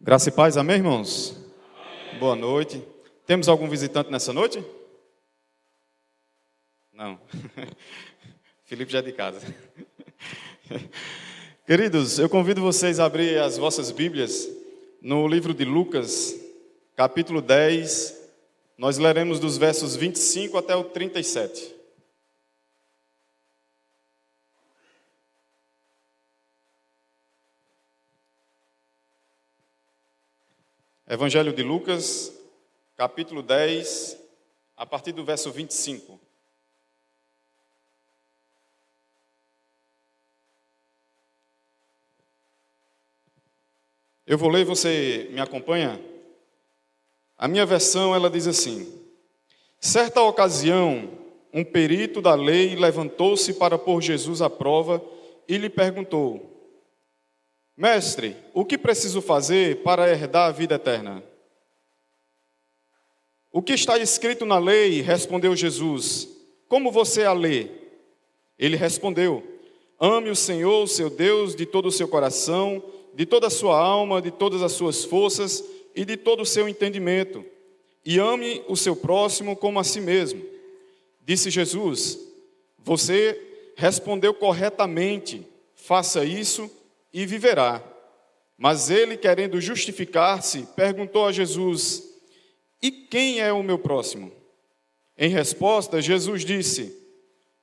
Graça e paz, amém, irmãos? Amém. Boa noite. Temos algum visitante nessa noite? Não. Felipe já é de casa. Queridos, eu convido vocês a abrir as vossas Bíblias no livro de Lucas, capítulo 10. Nós leremos dos versos 25 até o 37. Evangelho de Lucas, capítulo 10, a partir do verso 25. Eu vou ler e você me acompanha? A minha versão, ela diz assim: certa ocasião, um perito da lei levantou-se para pôr Jesus à prova e lhe perguntou: Mestre, o que preciso fazer para herdar a vida eterna? O que está escrito na lei? Respondeu Jesus. Como você a lê? Ele respondeu: ame o Senhor, seu Deus, de todo o seu coração, de toda a sua alma, de todas as suas forças e de todo o seu entendimento. E ame o seu próximo como a si mesmo. Disse Jesus: você respondeu corretamente, faça isso e viverá. Mas ele, querendo justificar-se, perguntou a Jesus: e quem é o meu próximo? Em resposta, Jesus disse: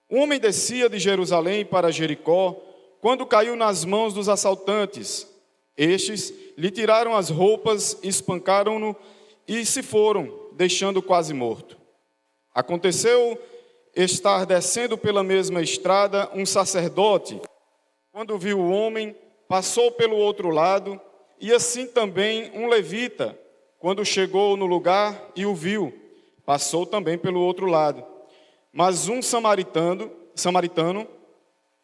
um homem descia de Jerusalém para Jericó, quando caiu nas mãos dos assaltantes. Estes lhe tiraram as roupas, espancaram-no e se foram, deixando-o quase morto. Aconteceu estar descendo pela mesma estrada um sacerdote. Quando viu o homem, passou pelo outro lado, e assim também um levita, quando chegou no lugar e o viu, passou também pelo outro lado. Mas um samaritano,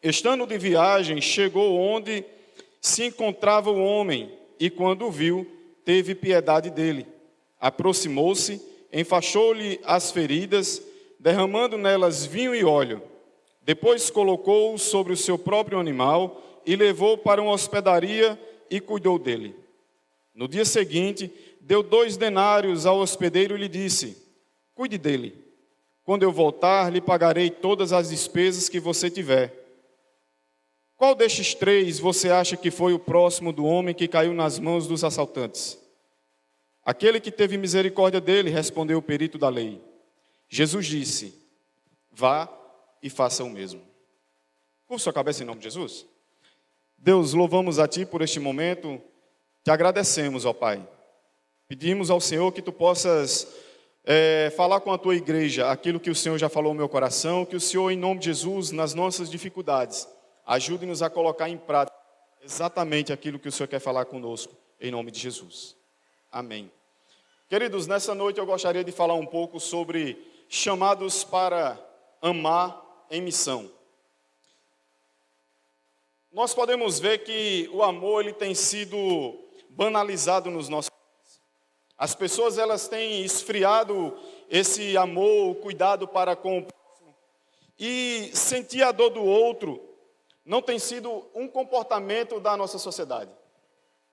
estando de viagem, chegou onde se encontrava o homem, e quando o viu, teve piedade dele. Aproximou-se, enfaixou-lhe as feridas, derramando nelas vinho e óleo. Depois colocou-o sobre o seu próprio animal, e levou para uma hospedaria e cuidou dele. No dia seguinte, deu 2 denários ao hospedeiro e lhe disse: cuide dele. Quando eu voltar, lhe pagarei todas as despesas que você tiver. Qual destes 3 você acha que foi o próximo do homem que caiu nas mãos dos assaltantes? Aquele que teve misericórdia dele, respondeu o perito da lei. Jesus disse: vá e faça o mesmo. Curva sua cabeça em nome de Jesus. Deus, louvamos a Ti por este momento, te agradecemos, ó Pai. Pedimos ao Senhor que Tu possas falar com a Tua igreja aquilo que o Senhor já falou no meu coração, que o Senhor, em nome de Jesus, nas nossas dificuldades, ajude-nos a colocar em prática exatamente aquilo que o Senhor quer falar conosco, em nome de Jesus. Amém. Queridos, nessa noite eu gostaria de falar um pouco sobre chamados para amar em missão. Nós podemos ver que o amor ele tem sido banalizado nos nossos dias. As pessoas elas têm esfriado esse amor, o cuidado para com o próximo. E sentir a dor do outro não tem sido um comportamento da nossa sociedade.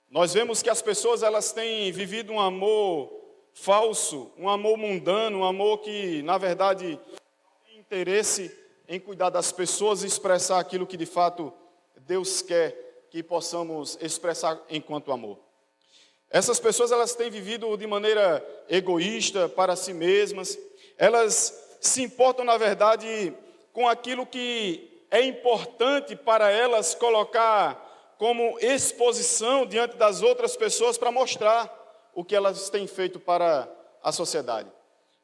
Nós vemos que as pessoas elas têm vivido um amor falso, um amor mundano, um amor que, na verdade, não tem interesse em cuidar das pessoas e expressar aquilo que de fato Deus quer que possamos expressar enquanto amor. Essas pessoas elas têm vivido de maneira egoísta para si mesmas. Elas se importam, na verdade, com aquilo que é importante para elas colocar como exposição diante das outras pessoas para mostrar o que elas têm feito para a sociedade.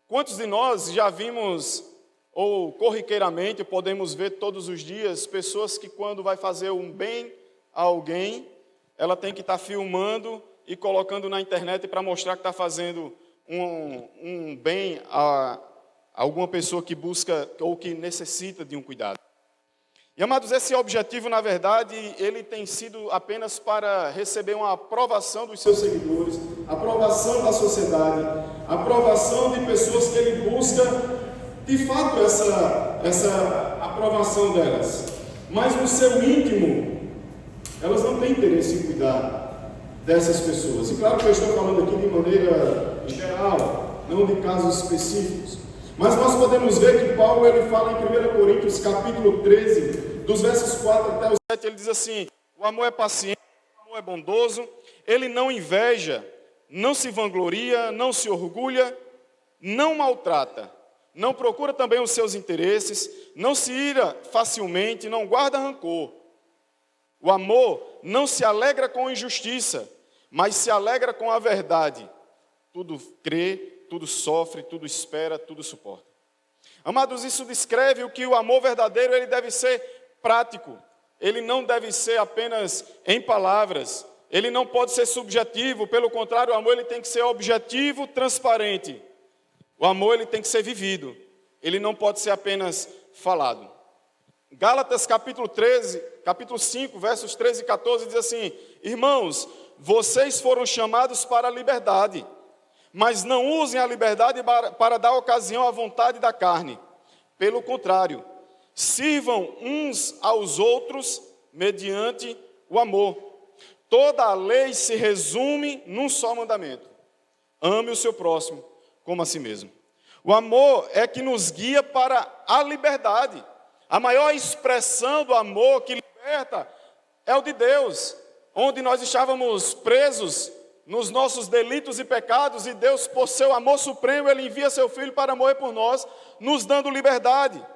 Quantos de nós já vimos ou corriqueiramente podemos ver todos os dias pessoas que quando vai fazer um bem a alguém, ela tem que estar filmando e colocando na internet para mostrar que está fazendo um bem a alguma pessoa que busca ou que necessita de um cuidado. E, amados, esse objetivo, na verdade, ele tem sido apenas para receber uma aprovação dos seus seguidores, aprovação da sociedade, aprovação de pessoas que ele busca de fato essa aprovação delas, mas no seu íntimo elas não têm interesse em cuidar dessas pessoas. E claro que eu estou falando aqui de maneira geral, não de casos específicos. Mas nós podemos ver que Paulo ele fala em 1 Coríntios capítulo 13, dos versos 4 até os 7, ele diz assim: o amor é paciente, o amor é bondoso, ele não inveja, não se vangloria, não se orgulha, não maltrata, não procura também os seus interesses, não se ira facilmente, não guarda rancor. O amor não se alegra com a injustiça, mas se alegra com a verdade. Tudo crê, tudo sofre, tudo espera, tudo suporta. Amados, isso descreve o que o amor verdadeiro ele deve ser prático. Ele não deve ser apenas em palavras. Ele não pode ser subjetivo. Pelo contrário, o amor ele tem que ser objetivo, transparente. O amor ele tem que ser vivido. Ele não pode ser apenas falado. Gálatas capítulo 5, versos 13 e 14 diz assim: irmãos, vocês foram chamados para a liberdade, mas não usem a liberdade para dar ocasião à vontade da carne. Pelo contrário, sirvam uns aos outros mediante o amor. Toda a lei se resume num só mandamento: ame o seu próximo como a si mesmo. O amor é que nos guia para a liberdade. A maior expressão do amor que liberta é o de Deus, onde nós estávamos presos nos nossos delitos e pecados, e Deus, por seu amor supremo, Ele envia seu Filho para morrer por nós, nos dando liberdade.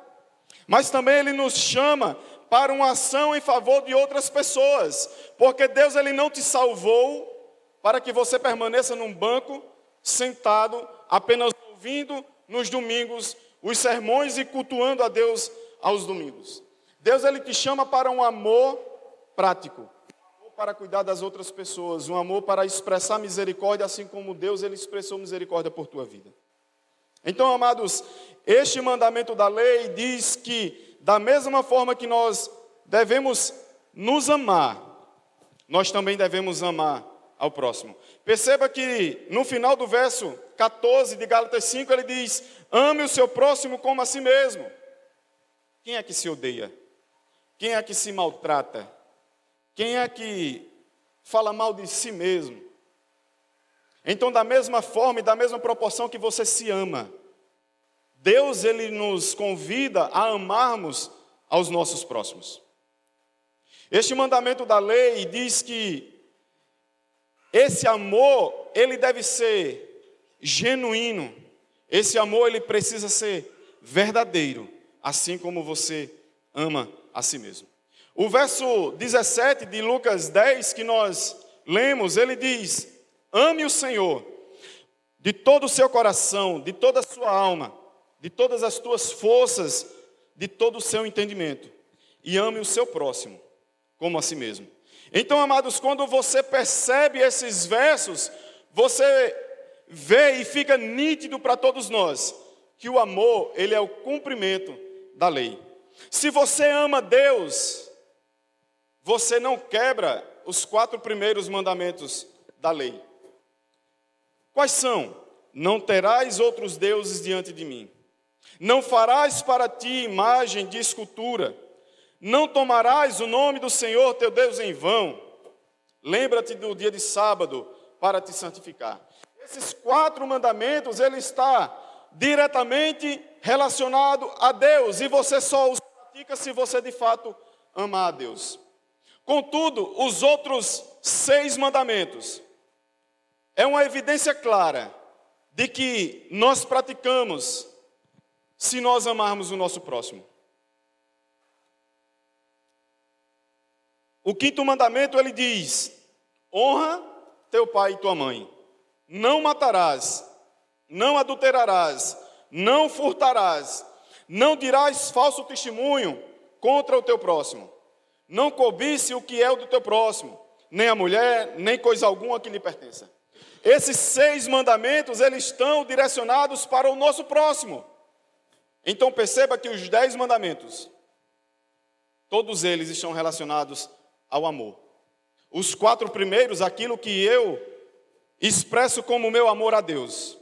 Mas também Ele nos chama para uma ação em favor de outras pessoas, porque Deus Ele não te salvou para que você permaneça num banco, sentado, apenas ouvindo nos domingos os sermões e cultuando a Deus aos domingos. Deus Ele te chama para um amor prático, um amor para cuidar das outras pessoas, um amor para expressar misericórdia, assim como Deus Ele expressou misericórdia por tua vida. Então, amados, este mandamento da lei diz que, da mesma forma que nós devemos nos amar, nós também devemos amar ao próximo. Perceba que no final do verso 14 de Gálatas 5, ele diz: ame o seu próximo como a si mesmo. Quem é que se odeia? Quem é que se maltrata? Quem é que fala mal de si mesmo? Então, da mesma forma e da mesma proporção que você se ama, Deus ele nos convida a amarmos aos nossos próximos. Este mandamento da lei diz que esse amor, ele deve ser genuíno. Esse amor, ele precisa ser verdadeiro, assim como você ama a si mesmo. O verso 17 de Lucas 10, que nós lemos, ele diz: ame o Senhor de todo o seu coração, de toda a sua alma, de todas as tuas forças, de todo o seu entendimento, e ame o seu próximo como a si mesmo. Então, amados, quando você percebe esses versos, você vê e fica nítido para todos nós que o amor, ele é o cumprimento da lei. Se você ama Deus, você não quebra os 4 primeiros mandamentos da lei. Quais são? Não terás outros deuses diante de mim. Não farás para ti imagem de escultura. Não tomarás o nome do Senhor teu Deus em vão. Lembra-te do dia de sábado para te santificar. Esses 4 mandamentos, ele está diretamente relacionado a Deus, e você só os pratica se você de fato ama a Deus. Contudo, os outros 6 mandamentos é uma evidência clara de que nós praticamos se nós amarmos o nosso próximo. O 5º mandamento, ele diz: honra teu pai e tua mãe. Não matarás, não adulterarás, não furtarás, não dirás falso testemunho contra o teu próximo. Não cobice o que é o do teu próximo, nem a mulher, nem coisa alguma que lhe pertença. Esses 6 mandamentos, eles estão direcionados para o nosso próximo. Então perceba que os 10 mandamentos, todos eles estão relacionados ao amor. Os 4 primeiros, aquilo que eu expresso como meu amor a Deus.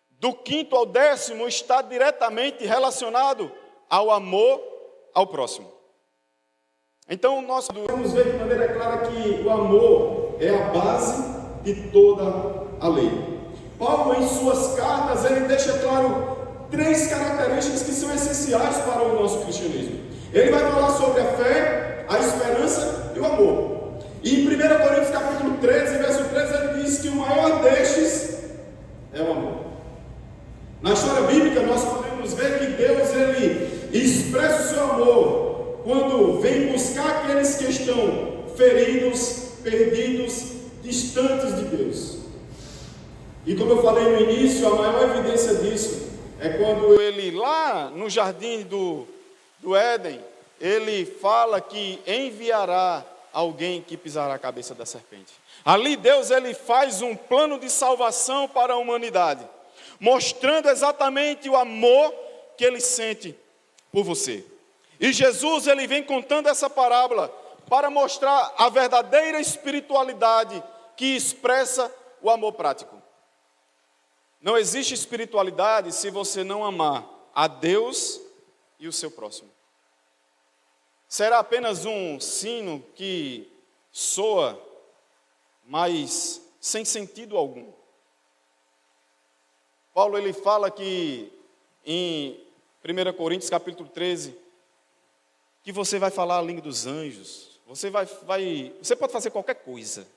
Do 5º ao 10º está diretamente relacionado ao amor ao próximo. Então nós podemos ver de maneira clara que o amor, é a base de toda a lei. Paulo, em suas cartas, ele deixa claro 3 características que são essenciais para o nosso cristianismo. Ele vai falar sobre a fé, a esperança e o amor. E em 1 Coríntios capítulo 13, verso 13, ele diz que o maior destes é o amor. Na história bíblica, nós podemos ver que Deus, ele expressa o seu amor quando vem buscar aqueles que estão feridos, perdidos, distantes de Deus. E como eu falei no início, a maior evidência disso é quando ele, lá no jardim do Éden, ele fala que enviará alguém que pisará a cabeça da serpente. Ali Deus, ele faz um plano de salvação para a humanidade, mostrando exatamente o amor que ele sente por você. E Jesus, ele vem contando essa parábola para mostrar a verdadeira espiritualidade que expressa o amor prático. Não existe espiritualidade se você não amar a Deus e o seu próximo. Será apenas um sino que soa, mas sem sentido algum. Paulo, ele fala que em 1 Coríntios capítulo 13, que você vai falar a língua dos anjos, você pode fazer qualquer coisa,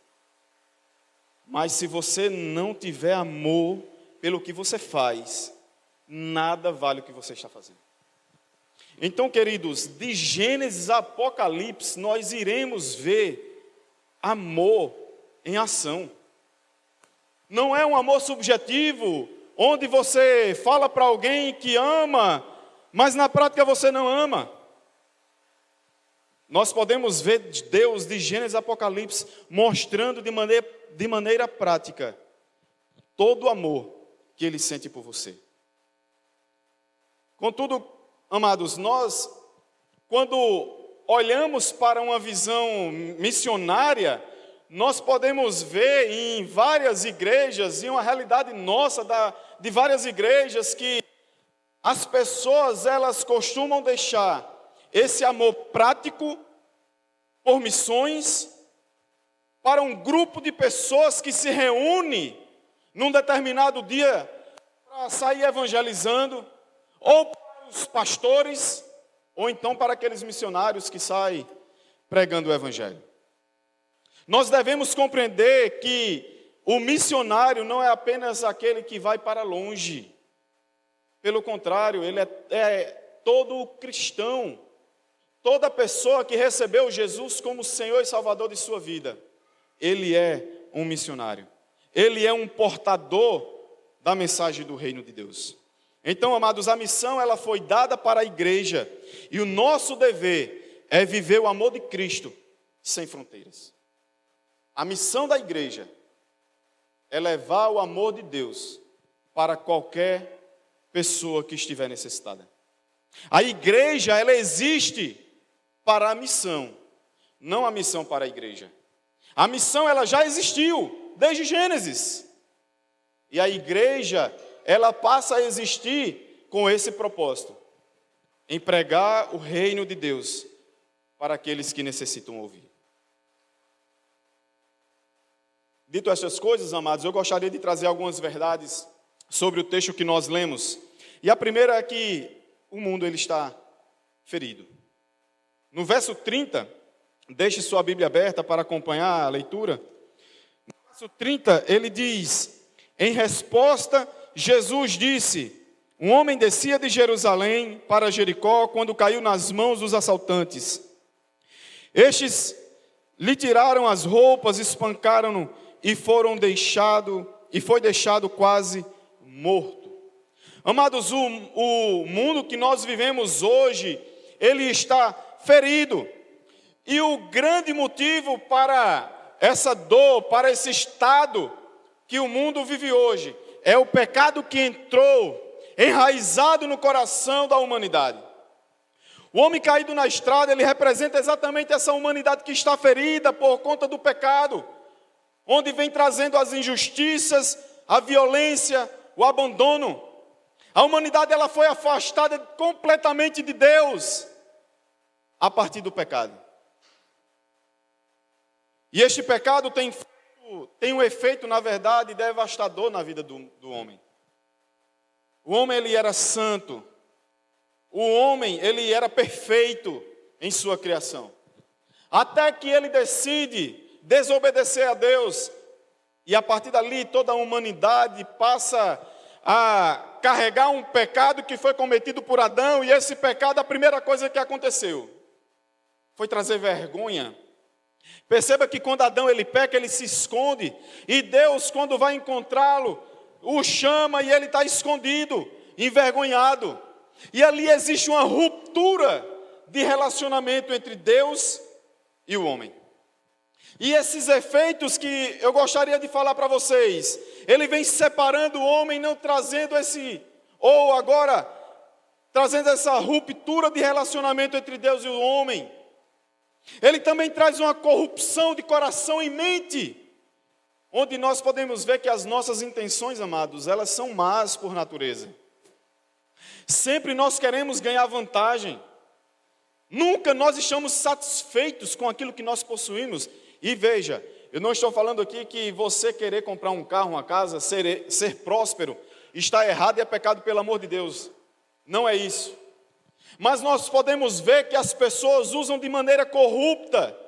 mas se você não tiver amor pelo que você faz, nada vale o que você está fazendo. Então, queridos, de Gênesis a Apocalipse, nós iremos ver amor em ação. Não é um amor subjetivo, onde você fala para alguém que ama, mas na prática você não ama. Nós podemos ver Deus, de Gênesis a Apocalipse, mostrando de maneira prática todo o amor que Ele sente por você. Contudo, amados, nós, quando olhamos para uma visão missionária, nós podemos ver em várias igrejas, em uma realidade nossa, de várias igrejas, que as pessoas, elas costumam deixar esse amor prático por missões para um grupo de pessoas que se reúne num determinado dia para sair evangelizando, ou para os pastores, ou então para aqueles missionários que saem pregando o evangelho. Nós devemos compreender que o missionário não é apenas aquele que vai para longe. Pelo contrário, ele é todo cristão, toda pessoa que recebeu Jesus como Senhor e Salvador de sua vida. Ele é um missionário. Ele é um portador da mensagem do reino de Deus. Então, amados, a missão, ela foi dada para a igreja. E o nosso dever é viver o amor de Cristo sem fronteiras. A missão da igreja é levar o amor de Deus para qualquer pessoa que estiver necessitada. A igreja, ela existe para a missão, não a missão para a igreja. A missão, ela já existiu desde Gênesis. E a igreja, ela passa a existir com esse propósito, em pregar o reino de Deus para aqueles que necessitam ouvir. Dito estas coisas, amados, eu gostaria de trazer algumas verdades sobre o texto que nós lemos. E a primeira é que o mundo, ele está ferido. No verso 30, deixe sua Bíblia aberta para acompanhar a leitura. No verso 30, ele diz: em resposta, Jesus disse: um homem descia de Jerusalém para Jericó quando caiu nas mãos dos assaltantes. Estes lhe tiraram as roupas, espancaram-no e foi deixado quase morto. Amados, o mundo que nós vivemos hoje, ele está ferido. E o grande motivo para essa dor, para esse estado que o mundo vive hoje, é o pecado que entrou, enraizado no coração da humanidade. O homem caído na estrada, ele representa exatamente essa humanidade que está ferida por conta do pecado, onde vem trazendo as injustiças, a violência, o abandono. A humanidade, ela foi afastada completamente de Deus a partir do pecado. E este pecado tem feito tem um efeito, na verdade, devastador na vida do homem. O homem, ele era santo. O homem, ele era perfeito em sua criação. Até que ele decide desobedecer a Deus. E a partir dali, toda a humanidade passa a carregar um pecado que foi cometido por Adão. E esse pecado, a primeira coisa que aconteceu foi trazer vergonha. Perceba que quando Adão ele peca, ele se esconde. E Deus, quando vai encontrá-lo, o chama e ele está escondido, envergonhado. E ali existe uma ruptura de relacionamento entre Deus e o homem. E esses efeitos que eu gostaria de falar para vocês, ele vem separando o homem, não trazendo trazendo essa ruptura de relacionamento entre Deus e o homem. Ele também traz uma corrupção de coração e mente, onde nós podemos ver que as nossas intenções, amados, elas são más por natureza. Sempre nós queremos ganhar vantagem. Nunca nós estamos satisfeitos com aquilo que nós possuímos. E veja, eu não estou falando aqui que você querer comprar um carro, uma casa, ser próspero, está errado e é pecado pelo amor de Deus. Não é isso. Mas nós podemos ver que as pessoas usam de maneira corrupta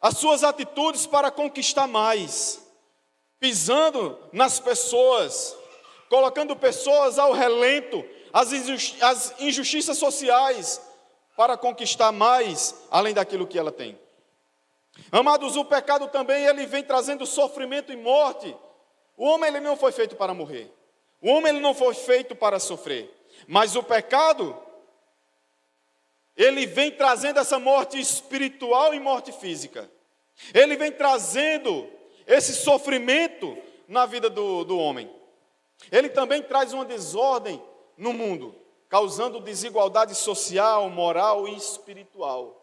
as suas atitudes para conquistar mais, pisando nas pessoas, colocando pessoas ao relento, as injustiças sociais, para conquistar mais, além daquilo que ela tem. Amados, o pecado também, ele vem trazendo sofrimento e morte. O homem, ele não foi feito para morrer. O homem, ele não foi feito para sofrer. Mas o pecado, ele vem trazendo essa morte espiritual e morte física. Ele vem trazendo esse sofrimento na vida do homem. Ele também traz uma desordem no mundo, causando desigualdade social, moral e espiritual.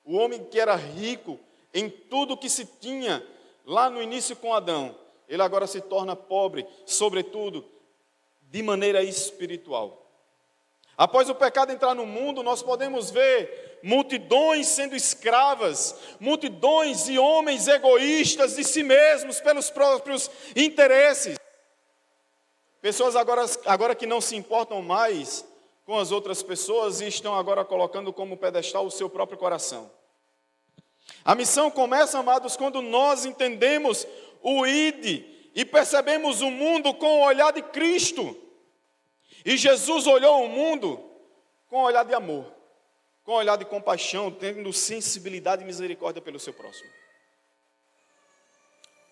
O homem que era rico em tudo que se tinha lá no início com Adão, ele agora se torna pobre, sobretudo de maneira espiritual. Após o pecado entrar no mundo, nós podemos ver multidões sendo escravas, multidões de homens egoístas de si mesmos, pelos próprios interesses. Pessoas agora que não se importam mais com as outras pessoas e estão agora colocando como pedestal o seu próprio coração. A missão começa, amados, quando nós entendemos o ID e percebemos o mundo com o olhar de Cristo. E Jesus olhou o mundo com um olhar de amor, com um olhar de compaixão, tendo sensibilidade e misericórdia pelo seu próximo.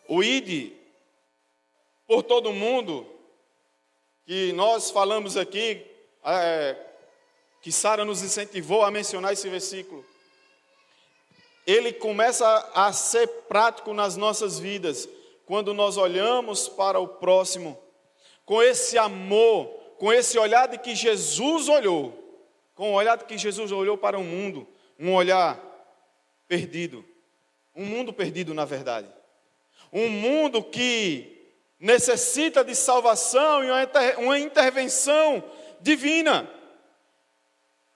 O ID por todo mundo, que nós falamos aqui, que Sara nos incentivou a mencionar esse versículo, ele começa a ser prático nas nossas vidas, quando nós olhamos para o próximo, com esse amor, com esse olhar de que Jesus olhou, com o olhar de que Jesus olhou para o mundo, um olhar perdido, um mundo perdido na verdade, um mundo que necessita de salvação e uma intervenção divina.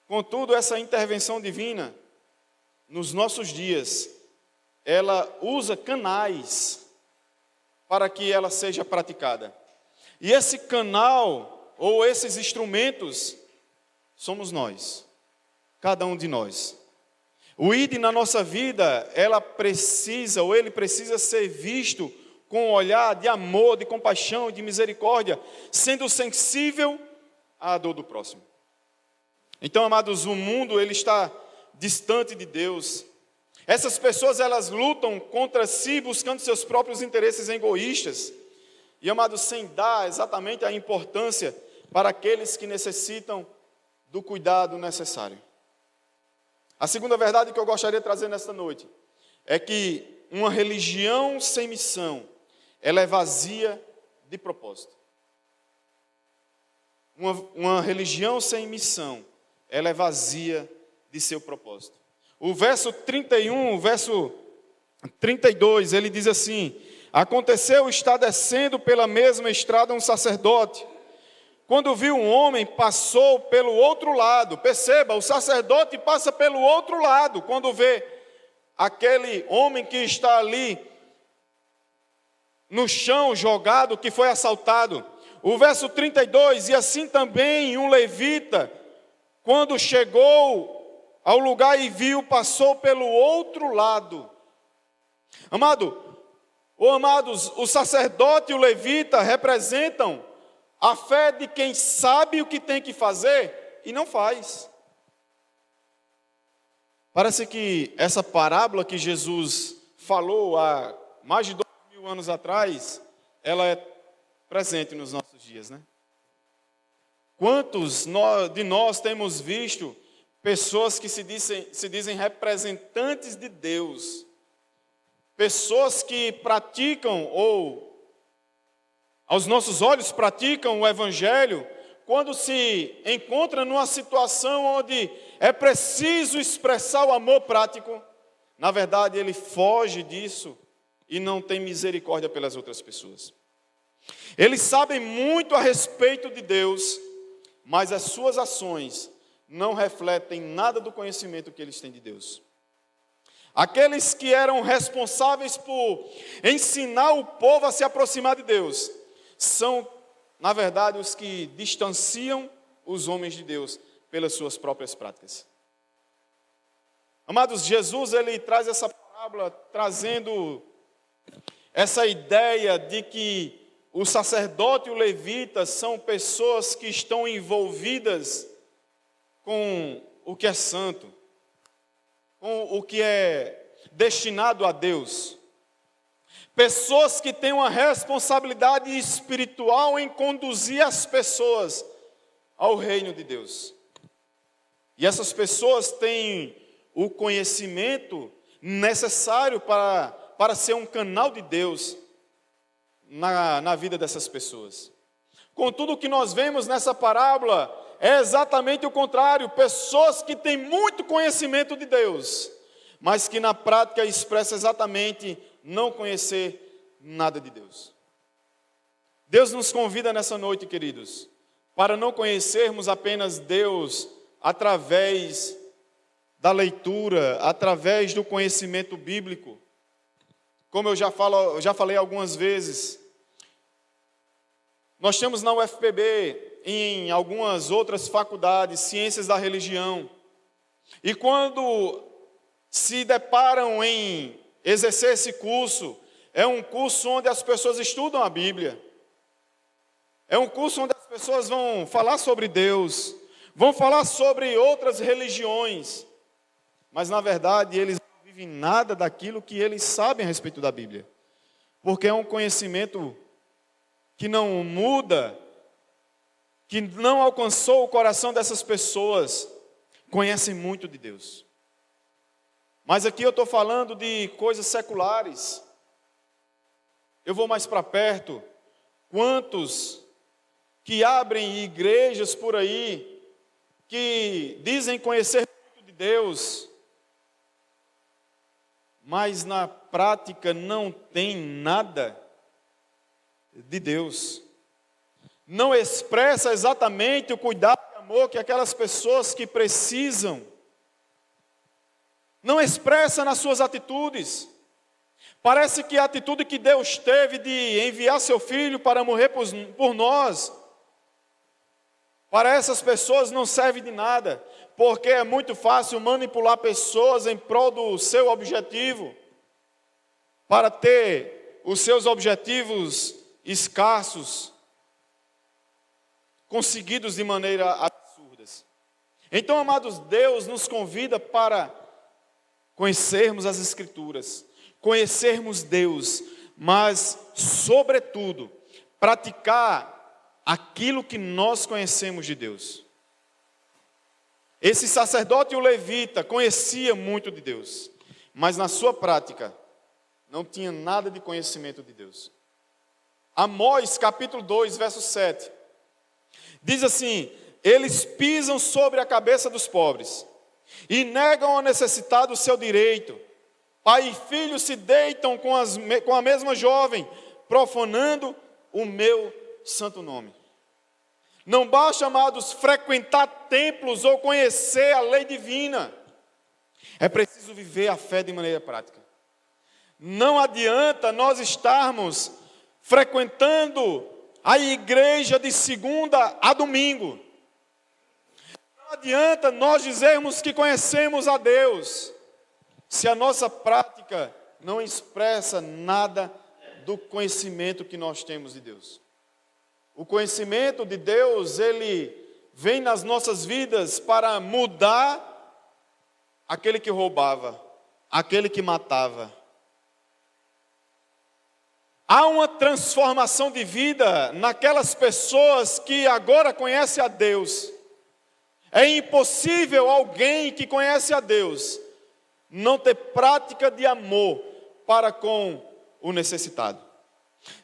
Contudo, essa intervenção divina, nos nossos dias, ela usa canais para que ela seja praticada. E esse canal, ou esses instrumentos, somos nós, cada um de nós. O ID na nossa vida, ele precisa ser visto com um olhar de amor, de compaixão, de misericórdia, sendo sensível à dor do próximo. Então, amados, o mundo, ele está distante de Deus. Essas pessoas, elas lutam contra si, buscando seus próprios interesses egoístas. E, amados, sem dar exatamente a importância para aqueles que necessitam do cuidado necessário. A segunda verdade que eu gostaria de trazer nesta noite é que uma religião sem missão, ela é vazia de propósito. Uma religião sem missão, ela é vazia de seu propósito. O verso 31, o verso 32, ele diz assim: aconteceu estar descendo pela mesma estrada um sacerdote. Quando viu um homem, passou pelo outro lado. Perceba, o sacerdote passa pelo outro lado, quando vê aquele homem que está ali no chão jogado que foi assaltado. O verso 32, e assim também um levita, quando chegou ao lugar e viu, passou pelo outro lado. Amados, o sacerdote e o levita representam a fé de quem sabe o que tem que fazer e não faz. Parece que essa parábola que Jesus falou há mais de 2000 anos atrás, ela é presente nos nossos dias, né? Quantos de nós temos visto pessoas que se dizem representantes de Deus, pessoas que praticam ou aos nossos olhos praticam o Evangelho, quando se encontra numa situação onde é preciso expressar o amor prático, na verdade ele foge disso e não tem misericórdia pelas outras pessoas. Eles sabem muito a respeito de Deus, mas as suas ações não refletem nada do conhecimento que eles têm de Deus. Aqueles que eram responsáveis por ensinar o povo a se aproximar de Deus, são, na verdade, os que distanciam os homens de Deus pelas suas próprias práticas. Amados, Jesus ele traz essa parábola trazendo essa ideia de que o sacerdote e o levita são pessoas que estão envolvidas com o que é santo, com o que é destinado a Deus. Pessoas que têm uma responsabilidade espiritual em conduzir as pessoas ao reino de Deus. E essas pessoas têm o conhecimento necessário para ser um canal de Deus na vida dessas pessoas. Contudo, o que nós vemos nessa parábola é exatamente o contrário. Pessoas que têm muito conhecimento de Deus, mas que na prática expressam exatamente não conhecer nada de Deus. Deus nos convida nessa noite, queridos, para não conhecermos apenas Deus através da leitura, através do conhecimento bíblico. Como eu já falei algumas vezes, nós temos na UFPB, em algumas outras faculdades, ciências da religião. E quando se deparam em exercer esse curso, é um curso onde as pessoas estudam a Bíblia. É um curso onde as pessoas vão falar sobre Deus, vão falar sobre outras religiões. Mas, na verdade, eles não vivem nada daquilo que eles sabem a respeito da Bíblia. Porque é um conhecimento que não muda, que não alcançou o coração dessas pessoas, conhecem muito de Deus. Mas aqui eu estou falando de coisas seculares. Eu vou mais para perto. Quantos que abrem igrejas por aí, que dizem conhecer muito de Deus, mas na prática não tem nada de Deus. Não expressa exatamente o cuidado e amor que aquelas pessoas que precisam. Não expressa nas suas atitudes. Parece que a atitude que Deus teve de enviar seu Filho para morrer por nós, para essas pessoas não serve de nada, porque é muito fácil manipular pessoas em prol do seu objetivo, para ter os seus objetivos escassos, conseguidos de maneira absurdas. Então, amados, Deus nos convida para conhecermos as Escrituras, conhecermos Deus, mas, sobretudo, praticar aquilo que nós conhecemos de Deus. Esse sacerdote e o levita conhecia muito de Deus, mas na sua prática não tinha nada de conhecimento de Deus. Amós, capítulo 2, verso 7, diz assim: eles pisam sobre a cabeça dos pobres e negam ao necessitado o seu direito. Pai e filho se deitam com a mesma jovem, profanando o meu santo nome. Não basta, amados, frequentar templos ou conhecer a lei divina. É preciso viver a fé de maneira prática. Não adianta nós estarmos frequentando a igreja de segunda a domingo. Não adianta nós dizermos que conhecemos a Deus, se a nossa prática não expressa nada do conhecimento que nós temos de Deus. O conhecimento de Deus, ele vem nas nossas vidas para mudar aquele que roubava, aquele que matava. Há uma transformação de vida naquelas pessoas que agora conhecem a Deus. É impossível alguém que conhece a Deus não ter prática de amor para com o necessitado.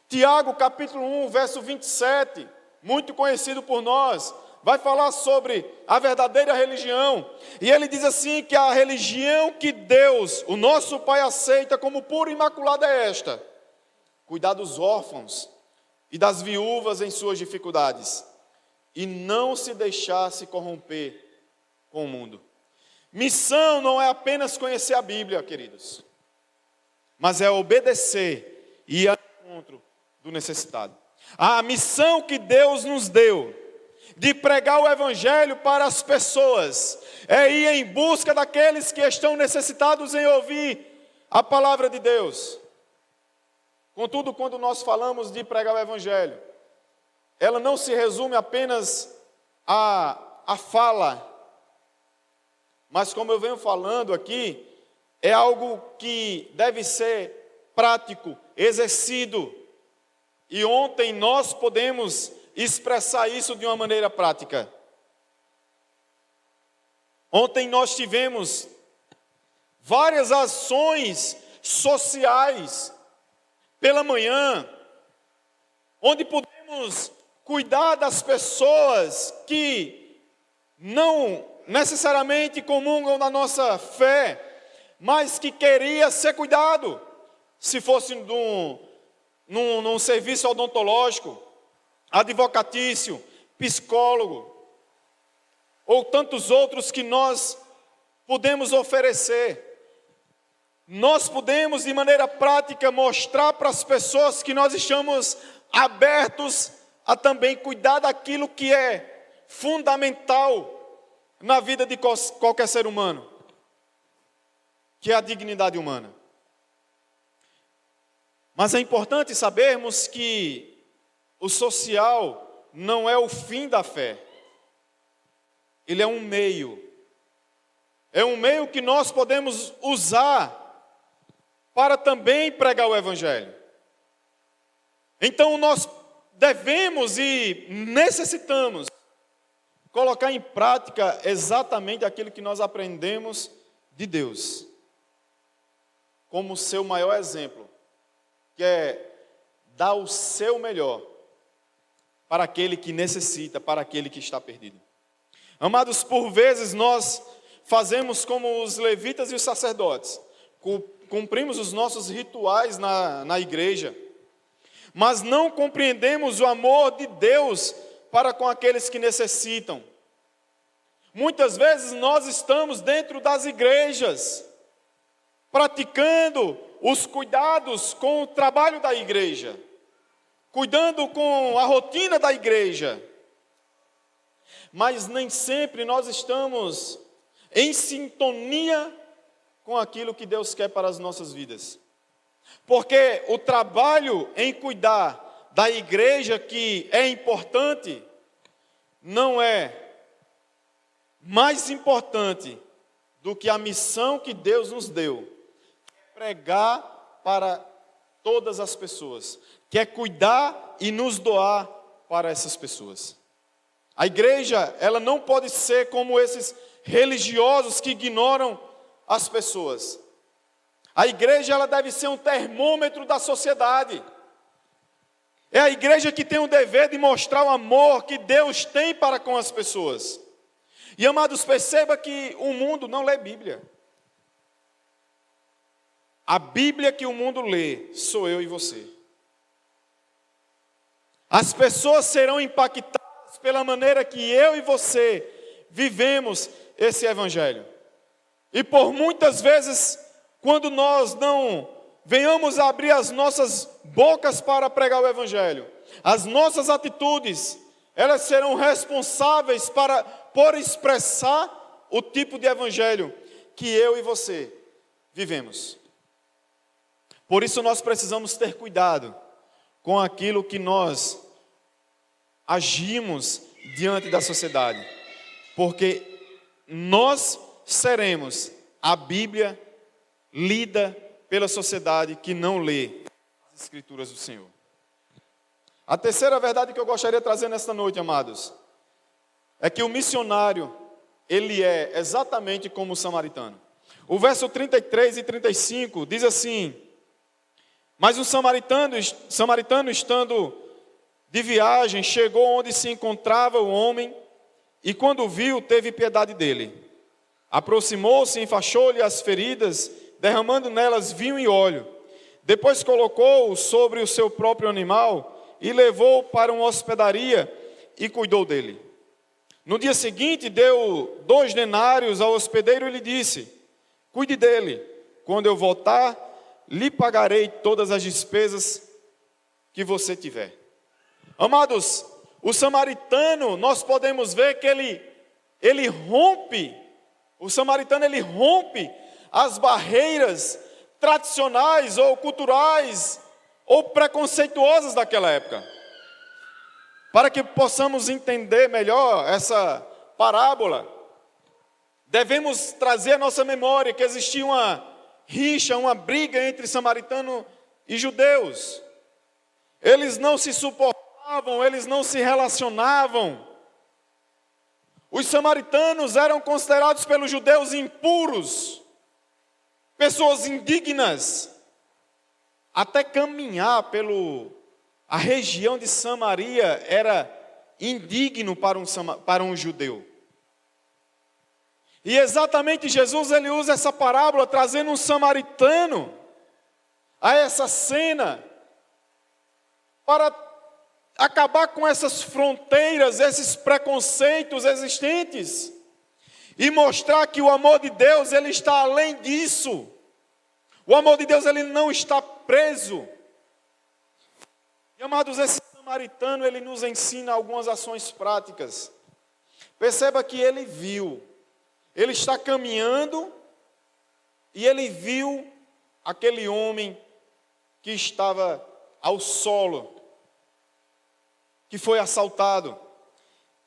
Tiago, capítulo 1, verso 27, muito conhecido por nós, vai falar sobre a verdadeira religião. E ele diz assim que a religião que Deus, o nosso Pai, aceita como pura e imaculada é esta: cuidar dos órfãos e das viúvas em suas dificuldades, e não se deixar se corromper com o mundo. Missão não é apenas conhecer a Bíblia, queridos, mas é obedecer e ir ao encontro do necessitado. A missão que Deus nos deu de pregar o Evangelho para as pessoas é ir em busca daqueles que estão necessitados em ouvir a palavra de Deus. Contudo, quando nós falamos de pregar o Evangelho, ela não se resume apenas à fala, mas como eu venho falando aqui, é algo que deve ser prático, exercido. E ontem nós podemos expressar isso de uma maneira prática. Ontem nós tivemos várias ações sociais pela manhã, onde podemos cuidar das pessoas que não necessariamente comungam da nossa fé, mas que queria ser cuidado, se fosse num serviço odontológico, advocatício, psicólogo, ou tantos outros que nós podemos oferecer. Nós podemos, de maneira prática, mostrar para as pessoas que nós estamos abertos a também cuidar daquilo que é fundamental na vida de qualquer ser humano, que é a dignidade humana. Mas é importante sabermos que o social não é o fim da fé. Ele é um meio. É um meio que nós podemos usar para também pregar o Evangelho. Então nós devemos e necessitamos colocar em prática exatamente aquilo que nós aprendemos de Deus, como seu maior exemplo, que é dar o seu melhor para aquele que necessita, para aquele que está perdido. Amados, por vezes nós fazemos como os levitas e os sacerdotes, cumprimos os nossos rituais na igreja, mas não compreendemos o amor de Deus para com aqueles que necessitam. Muitas vezes nós estamos dentro das igrejas, praticando os cuidados com o trabalho da igreja, cuidando com a rotina da igreja, mas nem sempre nós estamos em sintonia com aquilo que Deus quer para as nossas vidas. Porque o trabalho em cuidar da igreja, que é importante, não é mais importante do que a missão que Deus nos deu, pregar para todas as pessoas, que é cuidar e nos doar para essas pessoas. A igreja, ela não pode ser como esses religiosos que ignoram as pessoas. A igreja, ela deve ser um termômetro da sociedade. É a igreja que tem o dever de mostrar o amor que Deus tem para com as pessoas. E, amados, perceba que o mundo não lê Bíblia. A Bíblia que o mundo lê sou eu e você. As pessoas serão impactadas pela maneira que eu e você vivemos esse Evangelho. E por muitas vezes, quando nós não venhamos a abrir as nossas bocas para pregar o Evangelho. As nossas atitudes, elas serão responsáveis por expressar o tipo de Evangelho que eu e você vivemos. Por isso nós precisamos ter cuidado com aquilo que nós agimos diante da sociedade, porque nós seremos a Bíblia lida pela sociedade que não lê as Escrituras do Senhor. A terceira verdade que eu gostaria de trazer nesta noite, amados, é que o missionário, ele é exatamente como o samaritano. O verso 33 e 35 diz assim: mas o samaritano estando de viagem, chegou onde se encontrava o homem, e quando viu, teve piedade dele. Aproximou-se, enfaixou-lhe as feridas, derramando nelas vinho e óleo. Depois colocou-o sobre o seu próprio animal e levou-o para uma hospedaria e cuidou dele. No dia seguinte, deu 2 denários ao hospedeiro e lhe disse: cuide dele, quando eu voltar, lhe pagarei todas as despesas que você tiver. Amados, o samaritano, nós podemos ver que ele rompe, o samaritano ele rompe as barreiras tradicionais ou culturais ou preconceituosas daquela época. Para que possamos entender melhor essa parábola, devemos trazer à nossa memória que existia uma rixa, uma briga entre samaritano e judeus. Eles não se suportavam, eles não se relacionavam. Os samaritanos eram considerados pelos judeus impuros, pessoas indignas. Até caminhar a região de Samaria era indigno para um judeu. E exatamente Jesus, ele usa essa parábola trazendo um samaritano a essa cena para acabar com essas fronteiras, esses preconceitos existentes e mostrar que o amor de Deus, ele está além disso. O amor de Deus, ele não está preso. E amados, esse samaritano, ele nos ensina algumas ações práticas. Perceba que ele viu. Ele está caminhando e ele viu aquele homem que estava ao solo, que foi assaltado.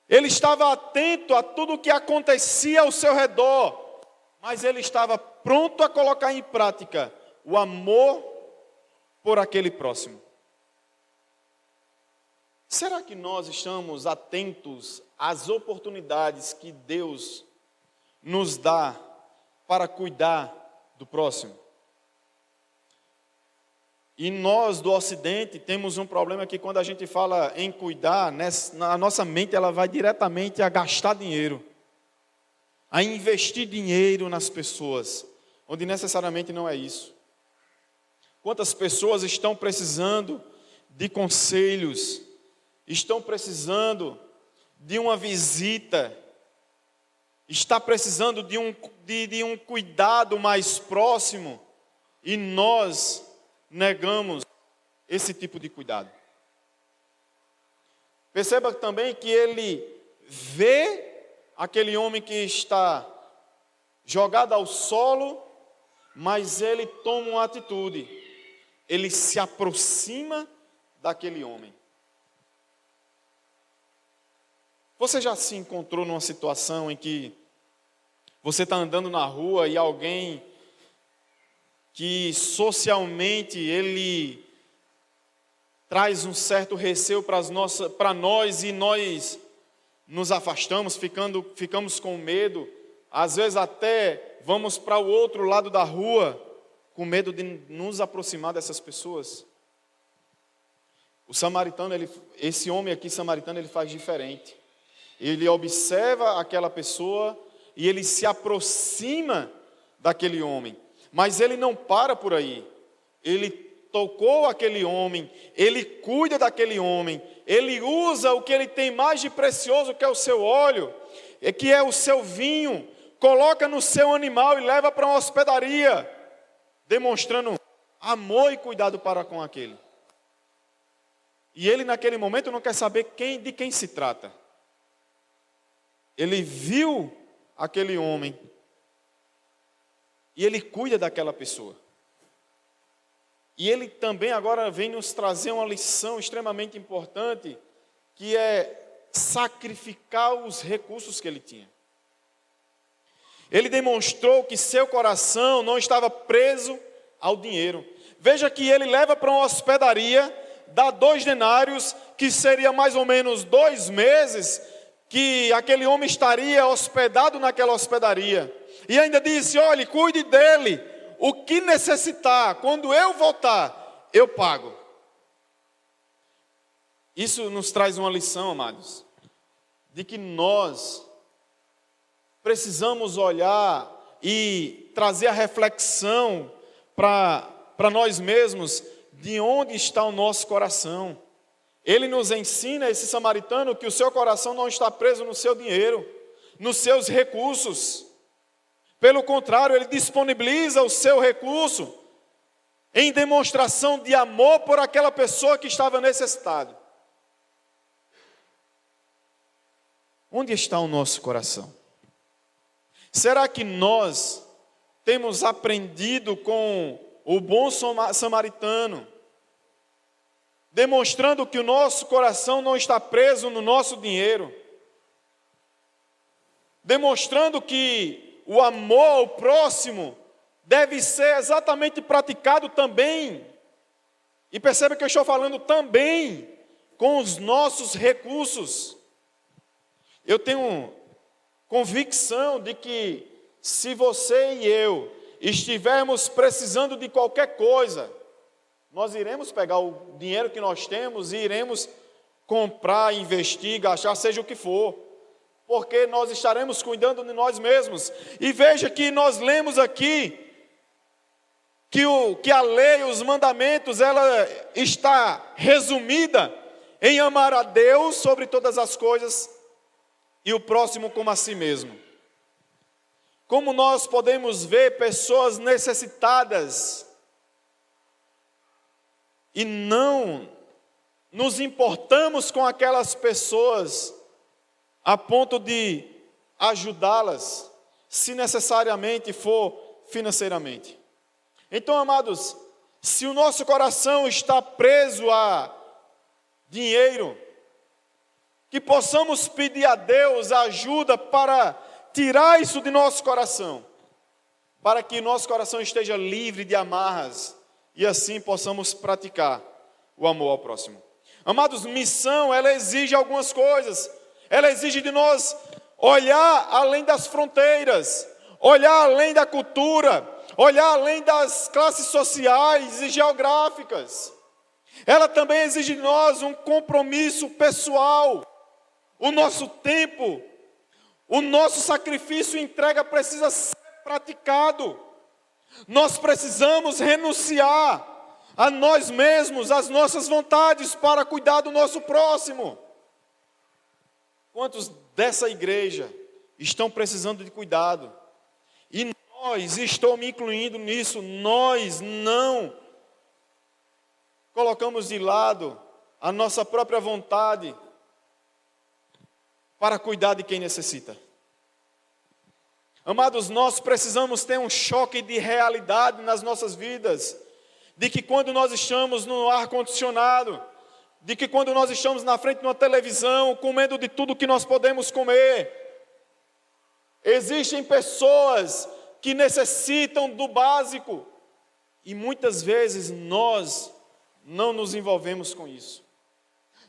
Ele estava atento a tudo o que acontecia ao seu redor, mas ele estava pronto a colocar em prática o amor por aquele próximo. Será que nós estamos atentos às oportunidades que Deus nos dá para cuidar do próximo? E nós do Ocidente temos um problema que quando a gente fala em cuidar, a nossa mente ela vai diretamente a gastar dinheiro, a investir dinheiro nas pessoas, onde necessariamente não é isso. Quantas pessoas estão precisando de conselhos, estão precisando de uma visita, está precisando de um cuidado mais próximo, e nós negamos esse tipo de cuidado. Perceba também que ele vê aquele homem que está jogado ao solo, mas ele toma uma atitude, ele se aproxima daquele homem. Você já se encontrou numa situação em que você está andando na rua e alguém que socialmente ele traz um certo receio para nós e nós nos afastamos, ficamos com medo, às vezes até vamos para o outro lado da rua com medo de nos aproximar dessas pessoas? O samaritano, esse homem aqui samaritano, ele faz diferente. Ele observa aquela pessoa e ele se aproxima daquele homem. Mas ele não para por aí. Ele tocou aquele homem, ele cuida daquele homem, ele usa o que ele tem mais de precioso, que é o seu óleo, que é o seu vinho, coloca no seu animal e leva para uma hospedaria, demonstrando amor e cuidado para com aquele. E ele naquele momento não quer saber de quem se trata. Ele viu aquele homem e ele cuida daquela pessoa. E ele também agora vem nos trazer uma lição extremamente importante, que é sacrificar os recursos que ele tinha. Ele demonstrou que seu coração não estava preso ao dinheiro. Veja que ele leva para uma hospedaria, dá 2 denários, que seria mais ou menos 2 meses, que aquele homem estaria hospedado naquela hospedaria. E ainda disse, olhe, cuide dele, o que necessitar, quando eu voltar, eu pago. Isso nos traz uma lição, amados, de que nós precisamos olhar e trazer a reflexão para nós mesmos, de onde está o nosso coração. Ele nos ensina, esse samaritano, que o seu coração não está preso no seu dinheiro, nos seus recursos. Pelo contrário, ele disponibiliza o seu recurso em demonstração de amor por aquela pessoa que estava necessitada. Onde está o nosso coração? Será que nós temos aprendido com o bom samaritano, demonstrando que o nosso coração não está preso no nosso dinheiro, demonstrando que o amor ao próximo deve ser exatamente praticado também, e perceba que eu estou falando também com os nossos recursos. Eu tenho convicção de que se você e eu estivermos precisando de qualquer coisa, nós iremos pegar o dinheiro que nós temos e iremos comprar, investir, gastar, seja o que for, porque nós estaremos cuidando de nós mesmos. E veja que nós lemos aqui que a lei, os mandamentos, ela está resumida em amar a Deus sobre todas as coisas e o próximo como a si mesmo. Como nós podemos ver pessoas necessitadas e não nos importamos com aquelas pessoas a ponto de ajudá-las, se necessariamente for financeiramente. Então, amados, se o nosso coração está preso a dinheiro, que possamos pedir a Deus ajuda para tirar isso de nosso coração, para que nosso coração esteja livre de amarras e assim possamos praticar o amor ao próximo. Amados, missão, ela exige algumas coisas. Ela exige de nós olhar além das fronteiras, olhar além da cultura, olhar além das classes sociais e geográficas. Ela também exige de nós um compromisso pessoal. O nosso tempo, o nosso sacrifício e entrega precisa ser praticado. Nós precisamos renunciar a nós mesmos, às nossas vontades, para cuidar do nosso próximo. Quantos dessa igreja estão precisando de cuidado? E nós, estou me incluindo nisso, nós não colocamos de lado a nossa própria vontade para cuidar de quem necessita. Amados, nós precisamos ter um choque de realidade nas nossas vidas, de que quando nós estamos no ar-condicionado, de que quando nós estamos na frente de uma televisão, comendo de tudo que nós podemos comer, existem pessoas que necessitam do básico, e muitas vezes nós não nos envolvemos com isso.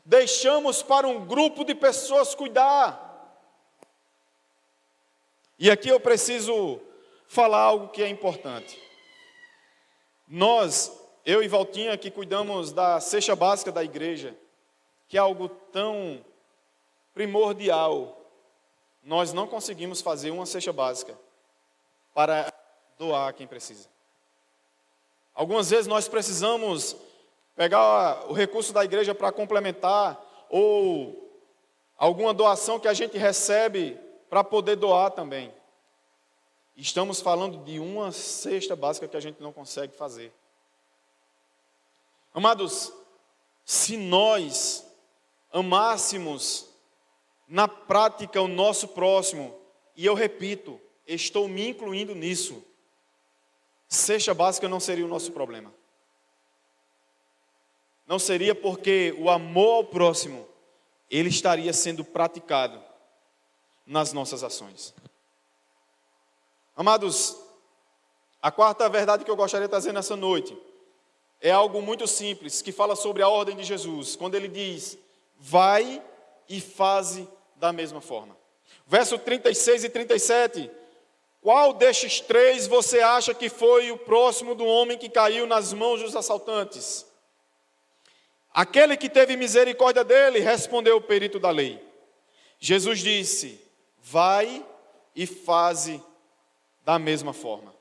Deixamos para um grupo de pessoas cuidar. E aqui eu preciso falar algo que é importante. Nós, eu e Valtinha, que cuidamos da cesta básica da igreja, que é algo tão primordial, nós não conseguimos fazer uma cesta básica para doar a quem precisa. Algumas vezes nós precisamos pegar o recurso da igreja para complementar, ou alguma doação que a gente recebe para poder doar também. Estamos falando de uma cesta básica que a gente não consegue fazer. Amados, se nós amássemos na prática o nosso próximo, e eu repito, estou me incluindo nisso, cesta básica não seria o nosso problema. Não seria porque o amor ao próximo, ele estaria sendo praticado nas nossas ações. Amados, a quarta verdade que eu gostaria de trazer nessa noite é algo muito simples, que fala sobre a ordem de Jesus, quando ele diz, vai e faze da mesma forma. Verso 36 e 37, qual destes três você acha que foi o próximo do homem que caiu nas mãos dos assaltantes? Aquele que teve misericórdia dele, respondeu o perito da lei. Jesus disse, vai e faze da mesma forma.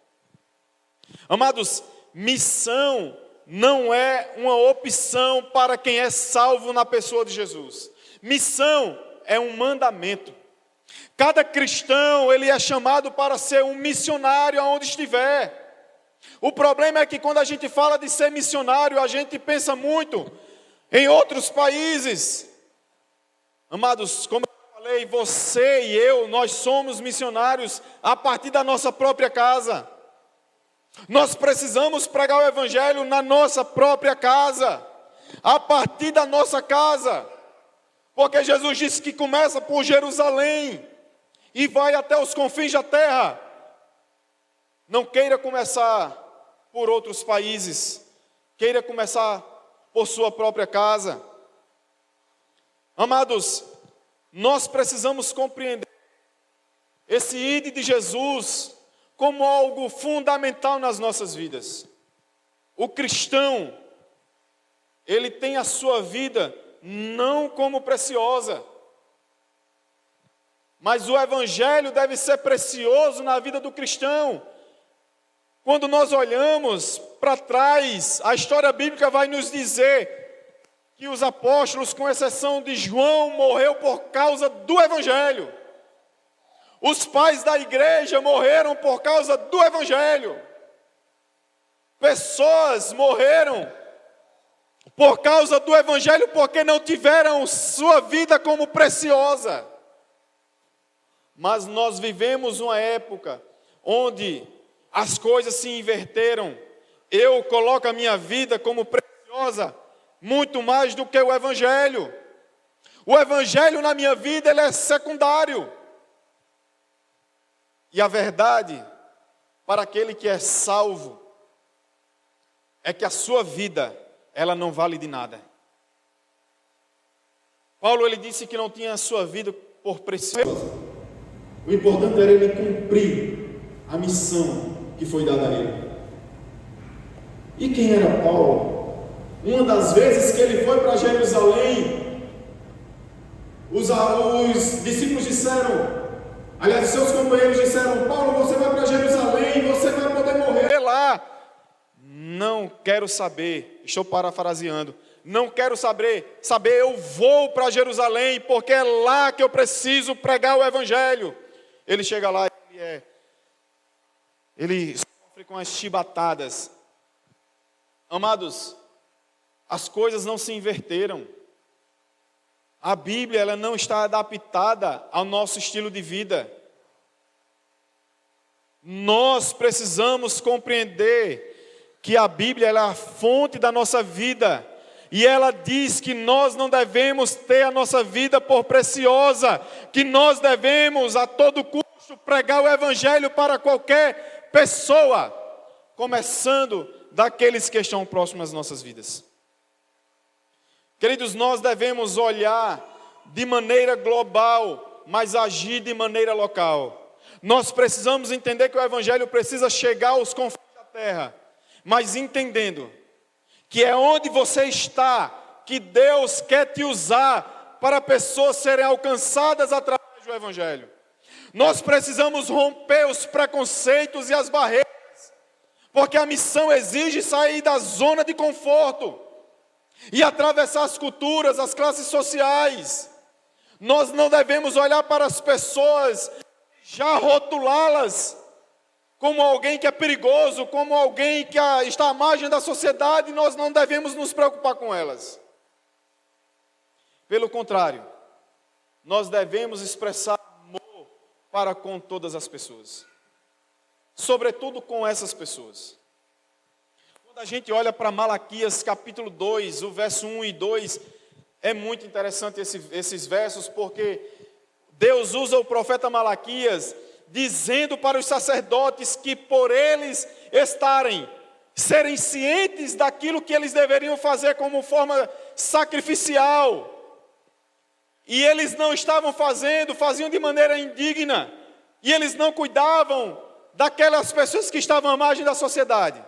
Amados, missão não é uma opção para quem é salvo na pessoa de Jesus. Missão é um mandamento. Cada cristão, ele é chamado para ser um missionário aonde estiver. O problema é que quando a gente fala de ser missionário, a gente pensa muito em outros países. Amados, como eu falei, você e eu, nós somos missionários a partir da nossa própria casa. Nós precisamos pregar o evangelho na nossa própria casa, a partir da nossa casa. Porque Jesus disse que começa por Jerusalém e vai até os confins da terra. Não queira começar por outros países, queira começar por sua própria casa. Amados, nós precisamos compreender esse ide de Jesus como algo fundamental nas nossas vidas. O cristão, ele tem a sua vida não como preciosa, mas o evangelho deve ser precioso na vida do cristão. Quando nós olhamos para trás, a história bíblica vai nos dizer que os apóstolos, com exceção de João, morreu por causa do evangelho. Os pais da igreja morreram por causa do evangelho. Pessoas morreram por causa do evangelho porque não tiveram sua vida como preciosa. Mas nós vivemos uma época onde as coisas se inverteram. Eu coloco a minha vida como preciosa muito mais do que o evangelho. O evangelho na minha vida, ele é secundário. E a verdade, para aquele que é salvo, é que a sua vida, ela não vale de nada. Paulo, ele disse que não tinha a sua vida por preciosa. O importante era ele cumprir a missão que foi dada a ele. E quem era Paulo? Uma das vezes que ele foi para Jerusalém, os discípulos disseram, aliás, seus companheiros disseram, Paulo, você vai para Jerusalém, você vai poder morrer lá. Não quero saber, estou parafraseando, não quero saber, eu vou para Jerusalém, porque é lá que eu preciso pregar o evangelho. Ele chega lá e ele sofre com as chibatadas. Amados, as coisas não se inverteram. A Bíblia, ela não está adaptada ao nosso estilo de vida. Nós precisamos compreender que a Bíblia, ela é a fonte da nossa vida. E ela diz que nós não devemos ter a nossa vida por preciosa, que nós devemos a todo custo pregar o evangelho para qualquer pessoa, começando daqueles que estão próximos às nossas vidas. Queridos, nós devemos olhar de maneira global, mas agir de maneira local. Nós precisamos entender que o evangelho precisa chegar aos confins da terra, mas entendendo que é onde você está que Deus quer te usar para pessoas serem alcançadas através do evangelho. Nós precisamos romper os preconceitos e as barreiras, porque a missão exige sair da zona de conforto e atravessar as culturas, as classes sociais. Nós não devemos olhar para as pessoas, já rotulá-las como alguém que é perigoso, como alguém que está à margem da sociedade, nós não devemos nos preocupar com elas. Pelo contrário, nós devemos expressar amor para com todas as pessoas, sobretudo com essas pessoas. Quando a gente olha para Malaquias capítulo 2, o verso 1 e 2, é muito interessante esses versos, porque Deus usa o profeta Malaquias dizendo para os sacerdotes que por eles serem cientes daquilo que eles deveriam fazer como forma sacrificial, e eles não estavam faziam de maneira indigna, e eles não cuidavam daquelas pessoas que estavam à margem da sociedade.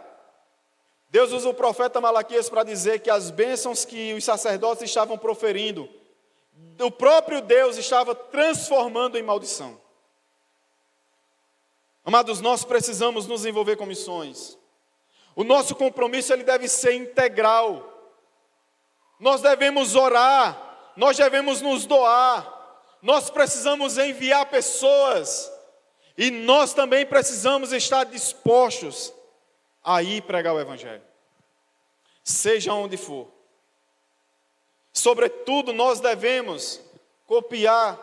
Deus usa o profeta Malaquias para dizer que as bênçãos que os sacerdotes estavam proferindo, o próprio Deus estava transformando em maldição. Amados, nós precisamos nos envolver com missões. O nosso compromisso ele deve ser integral. Nós devemos orar, nós devemos nos doar, nós precisamos enviar pessoas, e nós também precisamos estar dispostos a ir pregar o Evangelho, seja onde for. Sobretudo, nós devemos copiar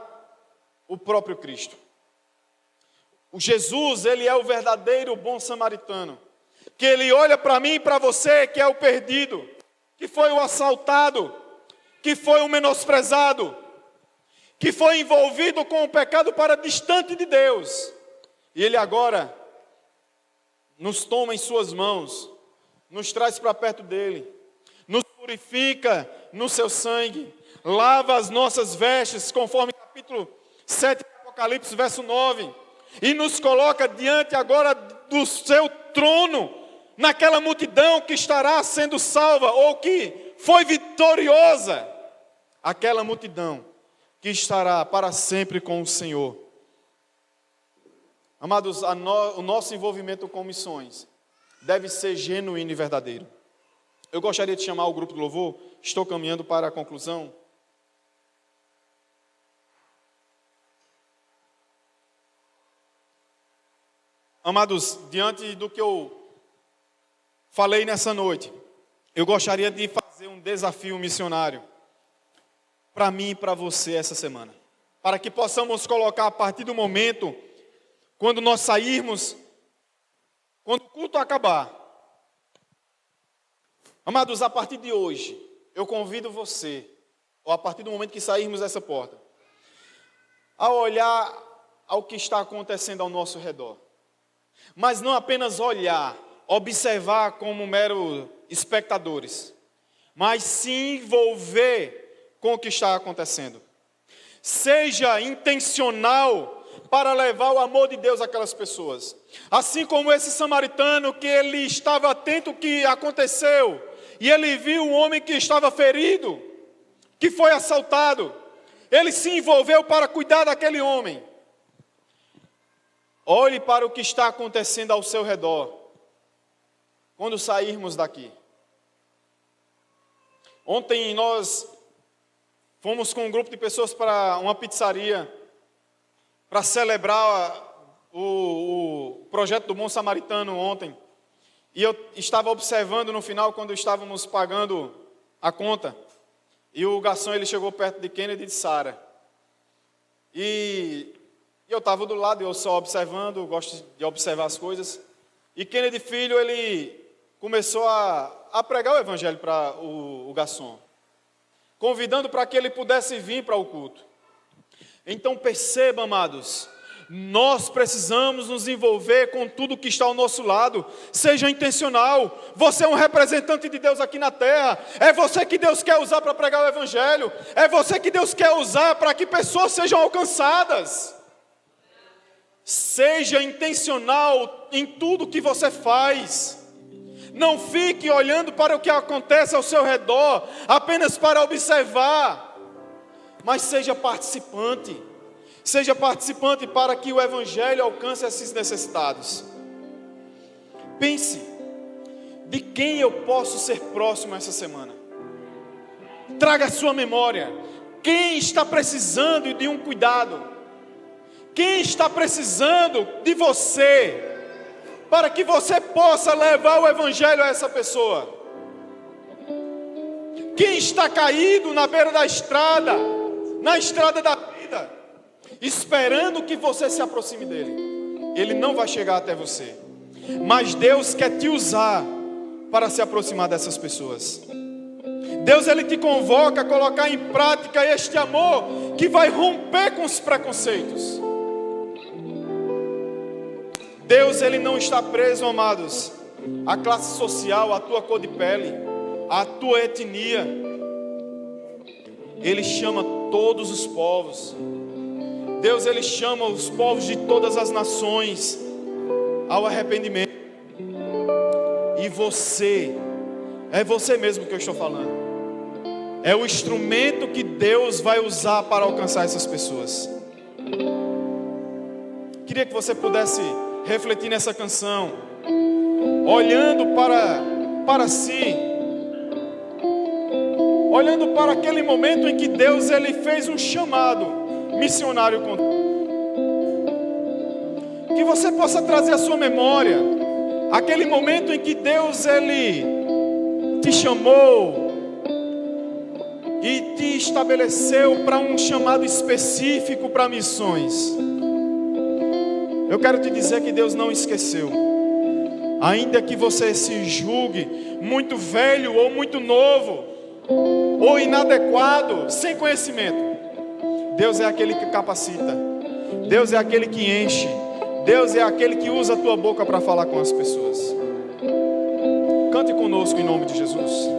o próprio Cristo. O Jesus, ele é o verdadeiro bom samaritano, que ele olha para mim e para você, que é o perdido, que foi o assaltado, que foi o menosprezado, que foi envolvido com o pecado para distante de Deus, e ele agora nos toma em suas mãos, nos traz para perto dele, nos purifica no seu sangue, lava as nossas vestes, conforme capítulo 7 de Apocalipse, verso 9, e nos coloca diante agora do seu trono, naquela multidão que estará sendo salva, ou que foi vitoriosa, aquela multidão que estará para sempre com o Senhor. Amados, o nosso envolvimento com missões deve ser genuíno e verdadeiro. Eu gostaria de chamar o grupo do louvor, estou caminhando para a conclusão. Amados, diante do que eu falei nessa noite, eu gostaria de fazer um desafio missionário para mim e para você essa semana, para que possamos colocar a partir do momento, quando nós sairmos, quando o culto acabar. Amados, a partir de hoje, eu convido você, ou a partir do momento que sairmos dessa porta, a olhar ao que está acontecendo ao nosso redor. Mas não apenas olhar, observar como mero espectadores, mas se envolver com o que está acontecendo. Seja intencional para levar o amor de Deus àquelas pessoas. Assim como esse samaritano, que ele estava atento ao que aconteceu, e ele viu um homem que estava ferido, que foi assaltado, ele se envolveu para cuidar daquele homem. Olhe para o que está acontecendo ao seu redor, quando sairmos daqui. Ontem nós fomos com um grupo de pessoas para uma pizzaria, para celebrar o projeto do Bom Samaritano ontem. E eu estava observando no final, quando estávamos pagando a conta, e o garçom ele chegou perto de Kennedy e de Sara. E eu estava do lado, eu só observando, gosto de observar as coisas. E Kennedy filho, ele começou a pregar o evangelho para o garçom, convidando para que ele pudesse vir para o culto. Então perceba, amados, nós precisamos nos envolver com tudo que está ao nosso lado. Seja intencional. Você é um representante de Deus aqui na terra. É você que Deus quer usar para pregar o evangelho. É você que Deus quer usar para que pessoas sejam alcançadas. Seja intencional em tudo que você faz. Não fique olhando para o que acontece ao seu redor, apenas para observar, mas seja participante. Seja participante para que o evangelho alcance esses necessitados. Pense, de quem eu posso ser próximo essa semana? Traga à sua memória, quem está precisando de um cuidado? Quem está precisando de você? para que você possa levar o evangelho a essa pessoa. Quem está caído na beira da estrada, na estrada da vida, esperando que você se aproxime dele, ele não vai chegar até você. Mas Deus quer te usar para se aproximar dessas pessoas. Deus, Ele te convoca a colocar em prática este amor que vai romper com os preconceitos. Deus, Ele não está preso, amados, à classe social, à tua cor de pele, à tua etnia. Ele chama todos os povos. Deus, Ele chama os povos de todas as nações ao arrependimento. E você, é você mesmo que eu estou falando. É o instrumento que Deus vai usar para alcançar essas pessoas. Queria que você pudesse refletir nessa canção, olhando para si, olhando para aquele momento em que Deus, Ele fez um chamado missionário contigo. Que você possa trazer à sua memória aquele momento em que Deus, Ele te chamou e te estabeleceu para um chamado específico para missões. Eu quero te dizer que Deus não esqueceu. Ainda que você se julgue muito velho ou muito novo, ou inadequado, sem conhecimento, Deus é aquele que capacita, Deus é aquele que enche, Deus é aquele que usa a tua boca para falar com as pessoas. Cante conosco em nome de Jesus.